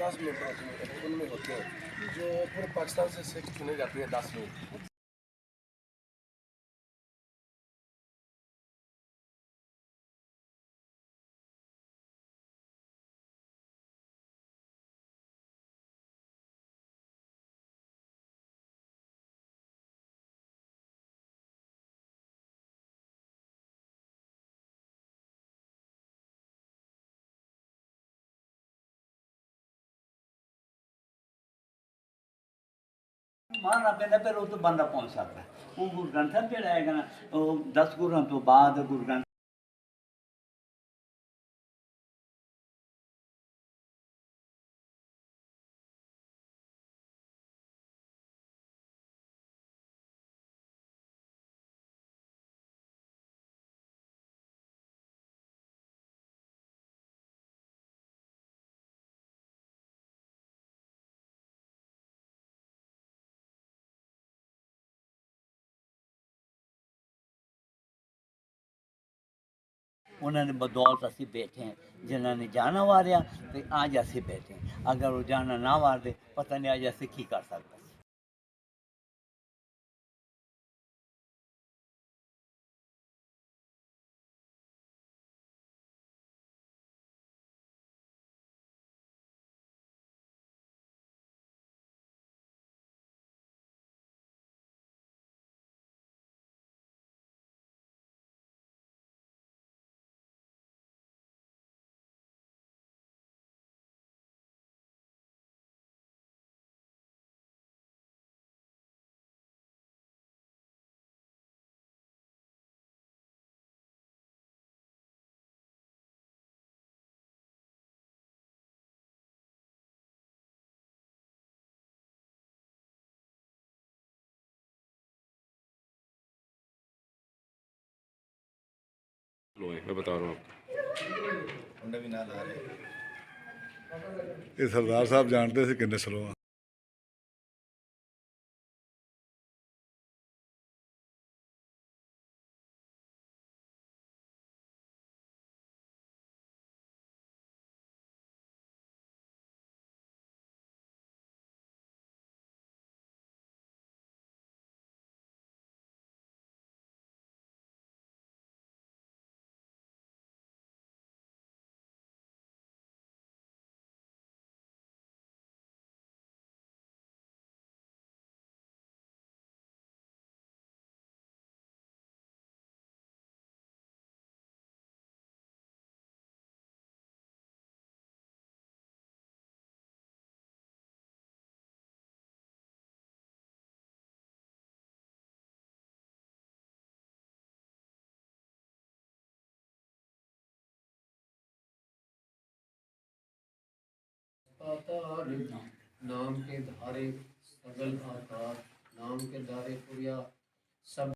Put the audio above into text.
50 member उनमें होते हैं जो पूरे पाकिस्तान से सिख चुने जाते हैं 10 लोग। मारना पैंदा फिर उस तो बंदा पहुंच सकता है। वो गुरु ग्रंथ साहब जेड़ा है ना, वो 10 गुरुआं तो बाद गुरु ग्रंथ उन्होंने बदौलत असी बैठे हैं। जिन्होंने जाना वारिया तो आज असी बैठे हैं। अगर वो जाना ना वारते पता नहीं आज असी की कर सकते। लो है, मैं बता रहा हूँ ये सरदार साहब जानते थे किन्ने स्लो हैं। नाम के धारे सगल आकार, नाम के धारे पुरिया सब